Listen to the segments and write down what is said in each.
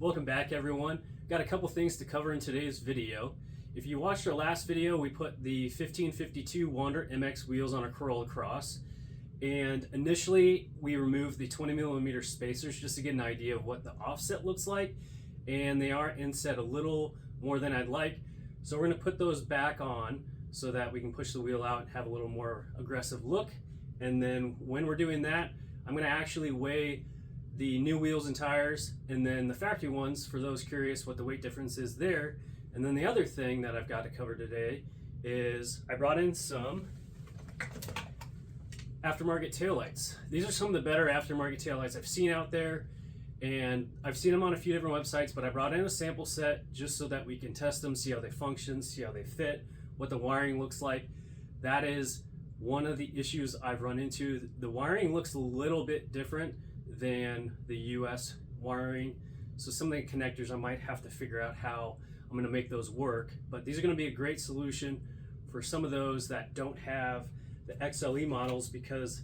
Welcome back, everyone. Got a couple things to cover in today's video. If you watched our last video, we put the 1552 Wander MX wheels on a Corolla Cross, and initially we removed the 20mm spacers just to get an idea of what the offset looks like, and they are inset a little more than I'd like, so we're going to put those back on so that we can push the wheel out and have a little more aggressive look. And then when we're doing that, I'm going to actually weigh the new wheels and tires and then the factory ones for those curious what the weight difference is there. And then the other thing that I've got to cover today is I brought in some aftermarket taillights. These are some of the better aftermarket taillights I've seen out there, and I've seen them on a few different websites, but I brought in a sample set just so that we can test them, see how they function, see how they fit, what the wiring looks like. That is one of the issues I've run into. The wiring looks a little bit different than the US wiring, so some of the connectors I might have to figure out how I'm going to make those work, but these are going to be a great solution for some of those that don't have the XLE models, because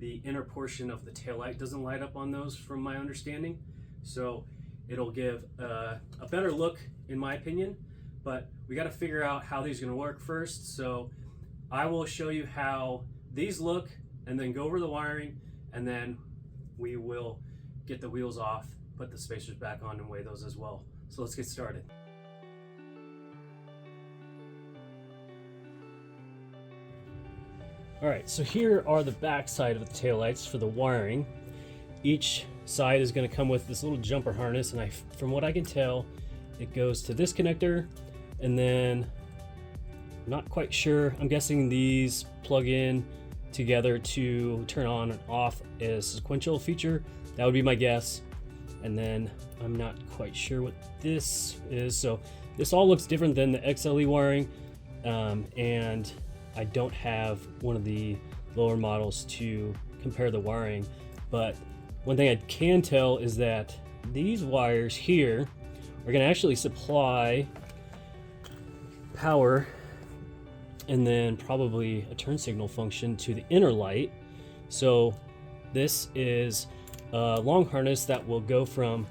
the inner portion of the taillight doesn't light up on those from my understanding. So it'll give a better look in my opinion, but we got to figure out how these are going to work first. So I will show you how these look and then go over the wiring, and then we will get the wheels off, put the spacers back on, and weigh those as well. So let's get started. Alright, so here are the back side of the taillights for the wiring. Each side is going to come with this little jumper harness, and from what I can tell, it goes to this connector, and then I'm not quite sure, I'm guessing these plug in together to turn on and off a sequential feature. That would be my guess. And then I'm not quite sure what this is. So this all looks different than the XLE wiring, and I don't have one of the lower models to compare the wiring. But one thing I can tell is that these wires here are going to actually supply power and then probably a turn signal function to the inner light. So this is a long harness that will go from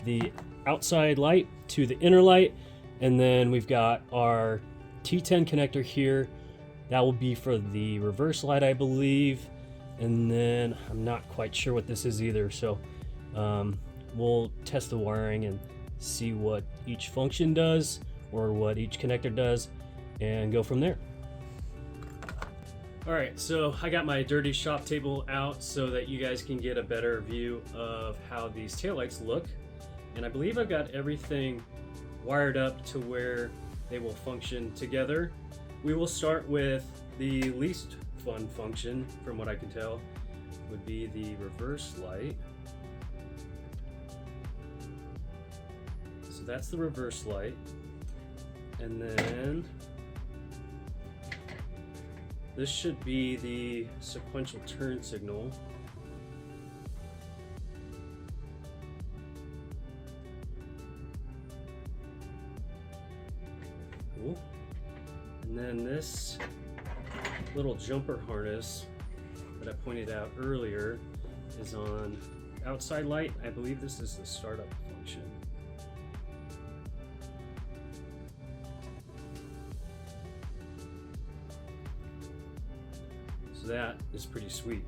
the outside light to the inner light, and then we've got our T10 connector here that will be for the reverse light, I believe, and then I'm not quite sure what this is either. So we'll test the wiring and see what each function does or what each connector does and go from there. Alright, so I got my dirty shop table out so that you guys can get a better view of how these taillights look. And I believe I've got everything wired up to where they will function together. We will start with the least fun function, from what I can tell, would be the reverse light. So that's the reverse light. And then this should be the sequential turn signal. Cool. And then this little jumper harness that I pointed out earlier is on outside light. I believe this is the startup function. That is pretty sweet.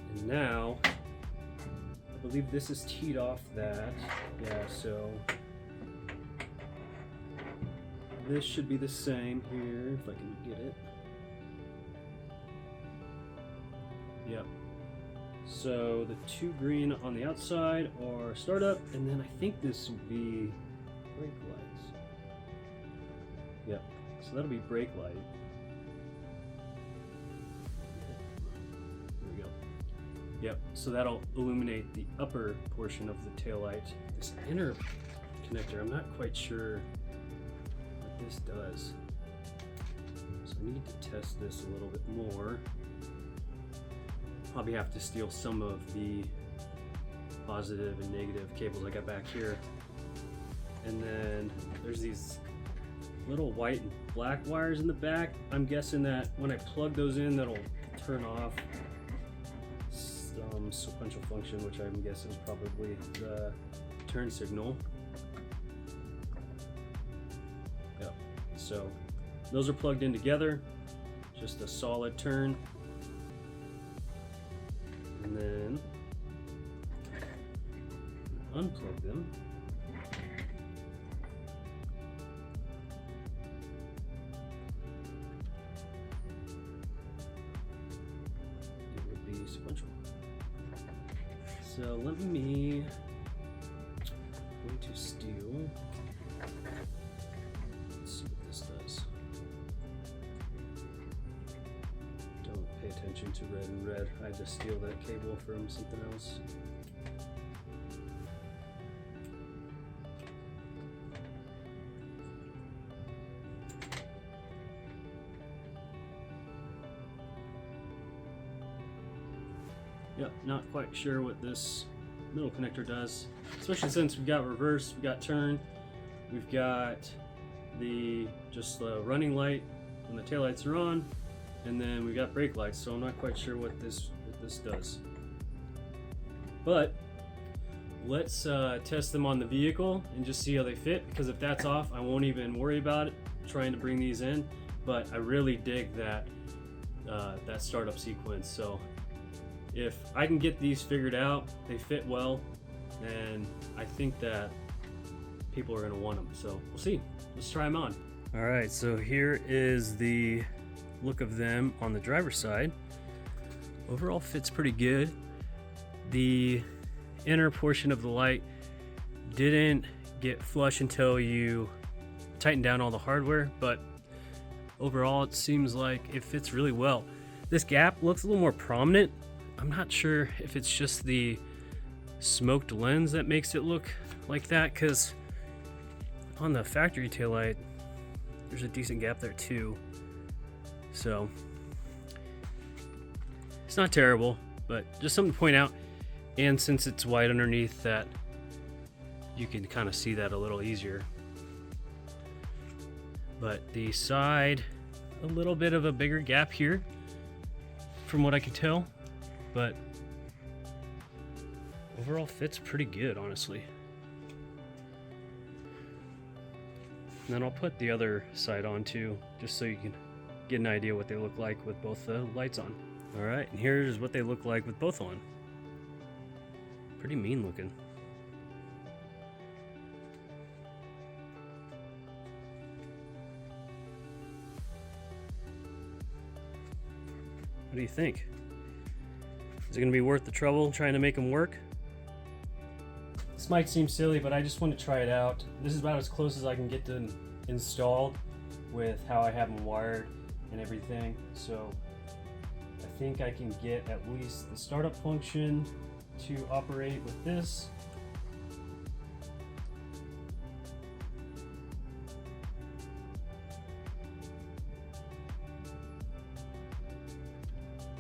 And now I believe this is teed off that. Yeah, so this should be the same here if I can get it. Yep. So the two green on the outside are startup, and then I think this will be brake lights. Yep. So that'll be brake light. Yep, so that'll illuminate the upper portion of the taillight. This inner connector, I'm not quite sure what this does. So I need to test this a little bit more. Probably have to steal some of the positive and negative cables I got back here. And then there's these little white and black wires in the back. I'm guessing that when I plug those in, that'll turn off sequential function, which I'm guessing is probably the turn signal. Yep. So those are plugged in together, just a solid turn. And then unplug them. It would be sequential. So let me go to steel. Let's see what this does. Don't pay attention to red and red. I just steal that cable from something else. Yep, not quite sure what this middle connector does, especially since we've got reverse, we've got turn, we've got the running light when the taillights are on, and then we've got brake lights. So I'm not quite sure what this does. But let's test them on the vehicle and just see how they fit. Because if that's off, I won't even worry about it trying to bring these in. But I really dig that that startup sequence. So if I can get these figured out, they fit well, and I think that people are going to want them. So we'll see. Let's try them on. All right, so here is the look of them on the driver's side. Overall fits pretty good. The inner portion of the light didn't get flush until you tighten down all the hardware, but overall it seems like it fits really well. This gap looks a little more prominent. I'm not sure if it's just the smoked lens that makes it look like that, because on the factory taillight there's a decent gap there too. So it's not terrible, but just something to point out. And since it's white underneath, that you can kind of see that a little easier. But the side, a little bit of a bigger gap here from what I can tell. But overall fits pretty good, honestly. And then I'll put the other side on too, just so you can get an idea what they look like with both the lights on. All right, and here's what they look like with both on. Pretty mean looking. What do you think? Is it going to be worth the trouble trying to make them work? This might seem silly, but I just want to try it out. This is about as close as I can get them installed with how I have them wired and everything. So I think I can get at least the startup function to operate with this.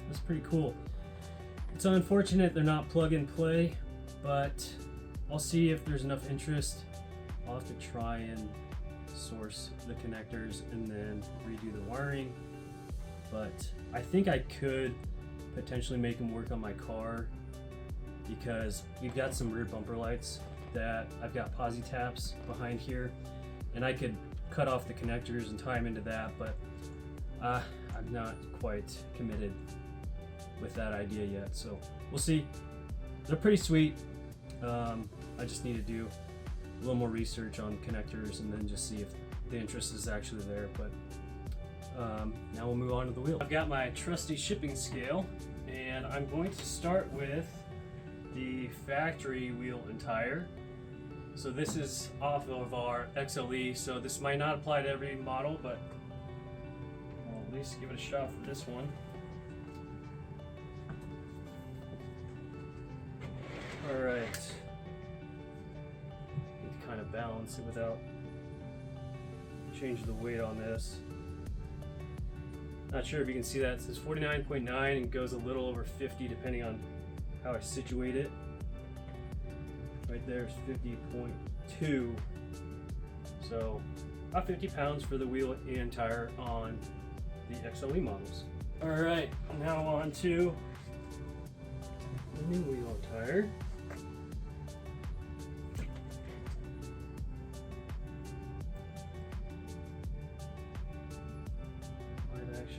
That's pretty cool. It's unfortunate they're not plug and play, but I'll see if there's enough interest. I'll have to try and source the connectors and then redo the wiring. But I think I could potentially make them work on my car, because we've got some rear bumper lights that I've got posi taps behind here, and I could cut off the connectors and tie them into that, but I'm not quite committed with that idea yet, so we'll see. They're pretty sweet. I just need to do a little more research on connectors and then just see if the interest is actually there. But now we'll move on to the wheel. I've got my trusty shipping scale, and I'm going to start with the factory wheel and tire. So this is off of our XLE, so this might not apply to every model, but I'll at least give it a shot for this one. Alright, need to kind of balance it without changing the weight on this. Not sure if you can see that. It says 49.9 and goes a little over 50 depending on how I situate it. Right there is 50.2. So about 50 pounds for the wheel and tire on the XLE models. Alright, now on to the new wheel and tire.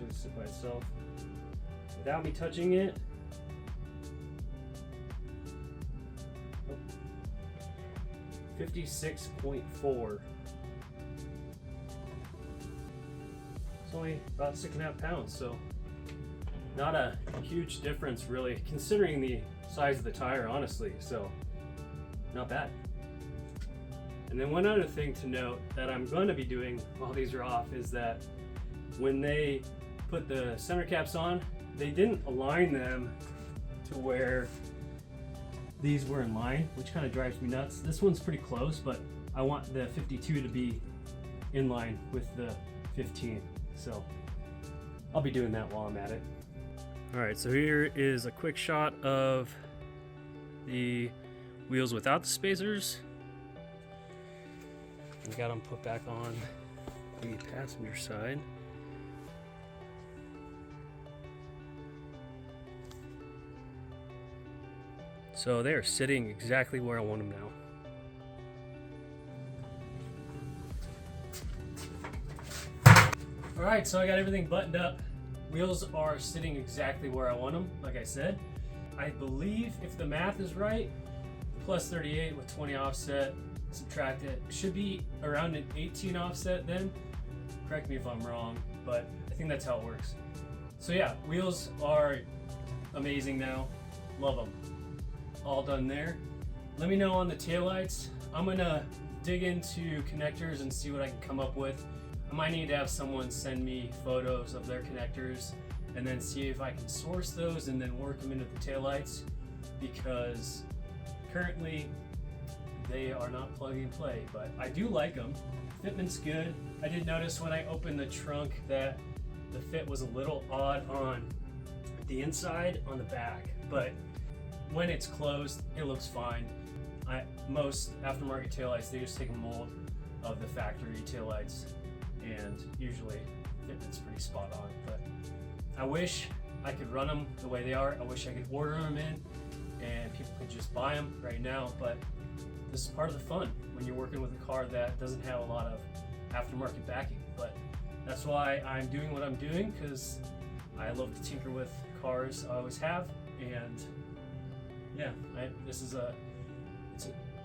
actually sit by itself without me touching it. 56.4. It's only about 6.5 pounds, so not a huge difference really, considering the size of the tire, honestly, so not bad. And then one other thing to note that I'm going to be doing while these are off is that when they put the center caps on, they didn't align them to where these were in line, which kind of drives me nuts. This one's pretty close, but I want the 52 to be in line with the 15. So I'll be doing that while I'm at it. All right, so here is a quick shot of the wheels without the spacers. We got them put back on the passenger side. So they are sitting exactly where I want them now. All right, so I got everything buttoned up. Wheels are sitting exactly where I want them, like I said. I believe if the math is right, plus 38 with 20 offset, subtract it, should be around an 18 offset then. Correct me if I'm wrong, but I think that's how it works. So yeah, wheels are amazing now. Love them. All done there. Let me know on the taillights. I'm gonna dig into connectors and see what I can come up with. I might need to have someone send me photos of their connectors and then see if I can source those and then work them into the taillights, because currently they are not plug and play, but I do like them. Fitment's good. I did notice when I opened the trunk that the fit was a little odd on the inside, on the back, but when it's closed, it looks fine. Most aftermarket taillights, they just take a mold of the factory taillights, and usually fitment's pretty spot on. But I wish I could run them the way they are. I wish I could order them in and people could just buy them right now, but this is part of the fun when you're working with a car that doesn't have a lot of aftermarket backing. But that's why I'm doing what I'm doing, because I love to tinker with cars. I always have, and yeah, it's an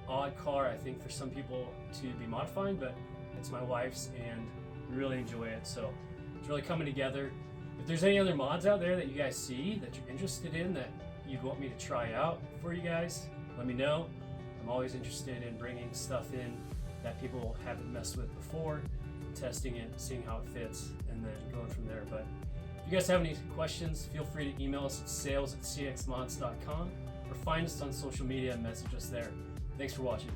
odd car, I think, for some people to be modifying, but it's my wife's and we really enjoy it, so it's really coming together. If there's any other mods out there that you guys see that you're interested in, that you'd want me to try out for you guys, let me know. I'm always interested in bringing stuff in that people haven't messed with before, testing it, seeing how it fits, and then going from there. But if you guys have any questions, feel free to email us at sales@cxmods.com or find us on social media and message us there. Thanks for watching.